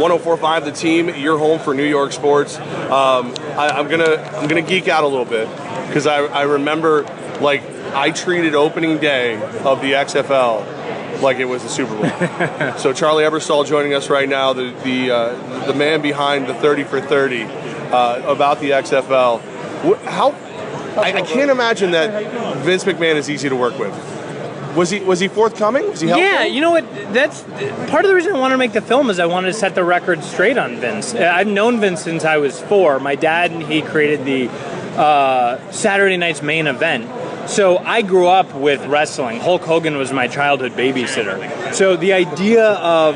104.5 The Team, your home for New York sports. I'm gonna geek out a little bit because I remember, like, I treated opening day of the XFL like it was the Super Bowl. So Charlie Ebersol joining us right now, the man behind the 30 for 30 about the XFL. I can't imagine that Vince McMahon is easy to work with. Was he forthcoming? Was he helpful? Yeah, you know what? That's part of the reason I wanted to make the film is I wanted to set the record straight on Vince. I've known Vince since I was 4. My dad, he created the Saturday night's main event. So I grew up with wrestling. Hulk Hogan was my childhood babysitter. So the idea of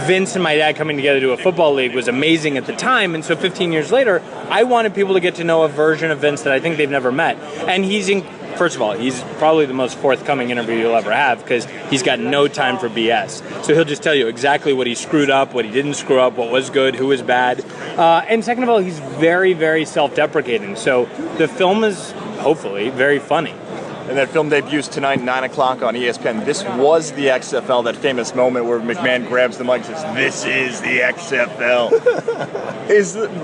Vince and my dad coming together to do a football league was amazing at the time. And so 15 years later, I wanted people to get to know a version of Vince that I think they've never met. And first of all, he's probably the most forthcoming interview you'll ever have because he's got no time for BS. So he'll just tell you exactly what he screwed up, what he didn't screw up, what was good, who was bad. And second of all, he's very, very self-deprecating. So the film is, hopefully, very funny. And that film debuts tonight, 9 o'clock on ESPN. This was the XFL, that famous moment where McMahon grabs the mic and says, "This is the XFL."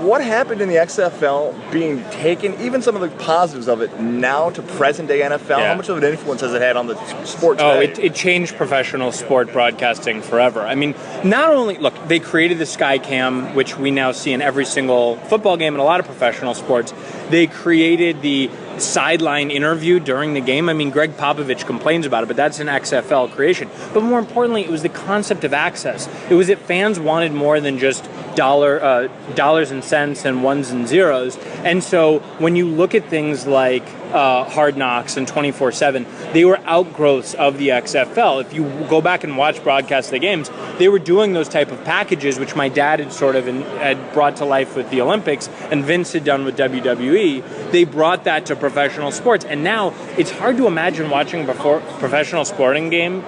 What happened in the XFL being taken, even some of the positives of it, now to present-day NFL? Yeah. How much of an influence has it had on the sport today? Oh, it changed professional sport broadcasting forever. I mean, not only, look, they created the Sky Cam, which we now see in every single football game and a lot of professional sports. They created the sideline interview during the game. I mean, Greg Popovich complains about it, but that's an XFL creation. But more importantly, it was the concept of access. It was that fans wanted more than just dollars and cents and ones and zeros. And so when you look at things like Hard Knocks and 24/7, they were outgrowths of the XFL. If you go back and watch broadcasts of the games, they were doing those type of packages, which my dad had sort of had brought to life with the Olympics, and Vince had done with WWE. They brought that to professional sports, and now it's hard to imagine watching a professional sporting game.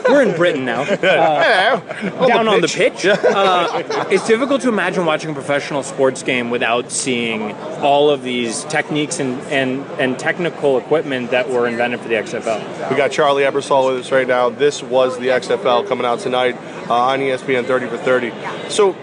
We're in Britain now. Down on the pitch. It's difficult to imagine watching a professional sports game without seeing all of these techniques and technical equipment that were invented for the XFL. We got Charlie Ebersol with us right now. This was the XFL coming out tonight on ESPN 30 for 30. So,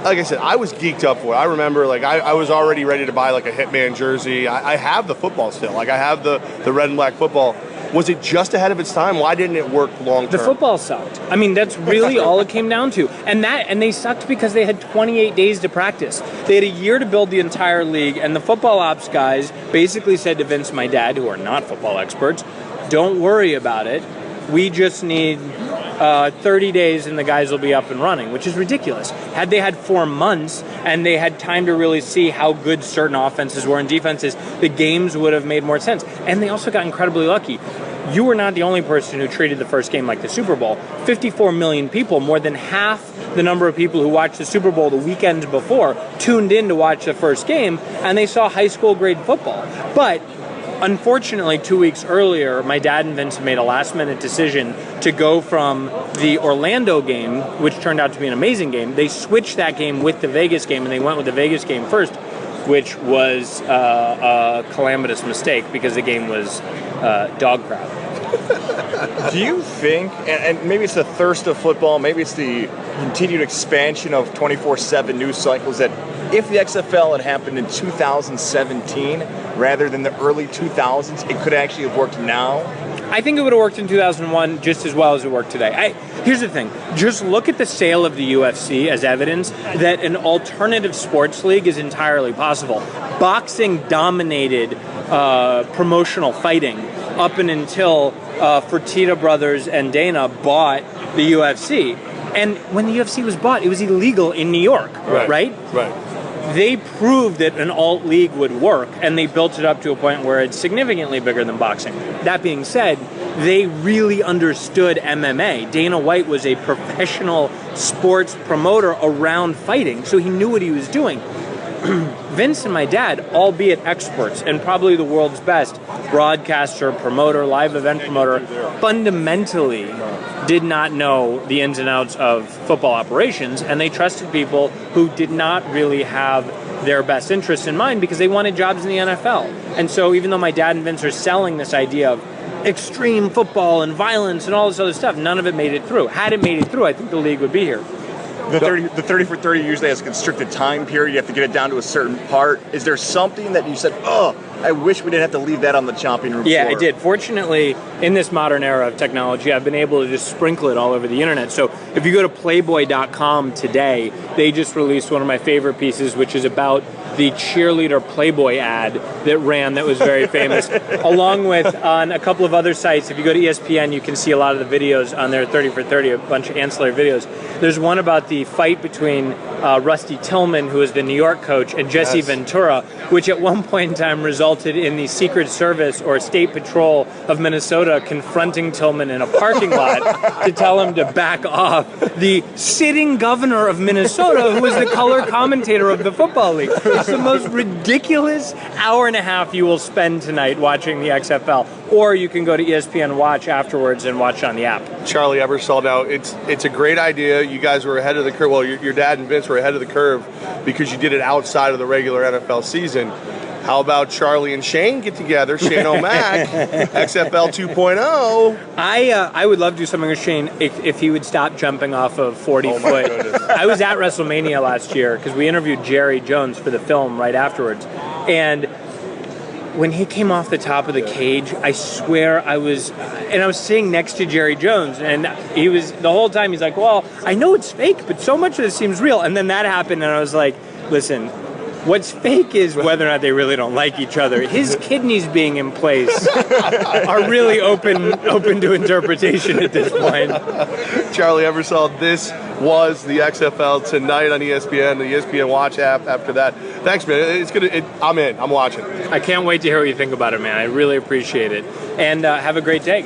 like I said, I was geeked up for it. I remember, like, I was already ready to buy, like, a Hitman jersey. I have the football still. Like, I have the red and black football. Was it just ahead of its time? Why didn't it work long term? The football sucked. I mean, that's really all it came down to. And they sucked because they had 28 days to practice. They had a year to build the entire league, and the football ops guys basically said to Vince, my dad, who are not football experts, don't worry about it. We just need 30 days and the guys will be up and running, which is ridiculous. Had they had 4 months and they had time to really see how good certain offenses were and defenses, the games would have made more sense. And they also got incredibly lucky. You were not the only person who treated the first game like the Super Bowl. 54 million people, more than half the number of people who watched the Super Bowl the weekend before, tuned in to watch the first game, and they saw high school grade football. But unfortunately, 2 weeks earlier, my dad and Vince made a last-minute decision to go from the Orlando game, which turned out to be an amazing game. They switched that game with the Vegas game, and they went with the Vegas game first, which was a calamitous mistake because the game was dog crap. Do you think, and maybe it's the thirst of football, maybe it's the continued expansion of 24/7 news cycles, that if the XFL had happened in 2017 rather than the early 2000s, it could actually have worked now? I think it would have worked in 2001 just as well as it worked today. Here's the thing. Just look at the sale of the UFC as evidence that an alternative sports league is entirely possible. Boxing dominated promotional fighting up and until Fertitta Brothers and Dana bought the UFC. And when the UFC was bought, it was illegal in New York, right? Right. They proved that an alt league would work, and they built it up to a point where it's significantly bigger than boxing. That being said, they really understood MMA. Dana White was a professional sports promoter around fighting, so he knew what he was doing. Vince and my dad, albeit experts and probably the world's best broadcaster, promoter, live event promoter, fundamentally did not know the ins and outs of football operations, and they trusted people who did not really have their best interests in mind because they wanted jobs in the NFL. And so even though my dad and Vince are selling this idea of extreme football and violence and all this other stuff, none of it made it through. Had it made it through, I think the league would be here. The 30 for 30 usually has a constricted time period. You have to get it down to a certain part. Is there something that you said, oh, I wish we didn't have to leave that on the chopping room Yeah, floor? I did. Fortunately, in this modern era of technology, I've been able to just sprinkle it all over the internet. So if you go to playboy.com today, they just released one of my favorite pieces, which is about the cheerleader Playboy ad that ran that was very famous, along with on a couple of other sites. If you go to ESPN, you can see a lot of the videos on their 30 for 30, a bunch of ancillary videos. There's one about the fight between Rusty Tillman, who is the New York coach, and Jesse Ventura, which at one point in time resulted in the Secret Service or State Patrol of Minnesota confronting Tillman in a parking lot to tell him to back off. The sitting governor of Minnesota, who was the color commentator of the Football League. It's the most ridiculous hour and a half you will spend tonight watching the XFL. Or you can go to ESPN Watch afterwards and watch on the app. Charlie Ebersol, now it's a great idea. You guys were ahead of the curve. Well, your dad and Vince were ahead of the curve because you did it outside of the regular NFL season. How about Charlie and Shane get together? Shane O'Mac, XFL 2.0. I would love to do something with Shane if he would stop jumping off of 40 foot. I was at WrestleMania last year because we interviewed Jerry Jones for the film right afterwards. And when he came off the top of the cage, I swear I was sitting next to Jerry Jones, and he was, the whole time he's like, well, I know it's fake, but so much of this seems real. And then that happened, and I was like, listen, what's fake is whether or not they really don't like each other. His kidneys being in place are really open to interpretation at this point. Charlie Ebersol, this was the XFL tonight on ESPN, the ESPN Watch app after that. Thanks, man. It's good. I'm in. I'm watching. I can't wait to hear what you think about it, man. I really appreciate it. And have a great day.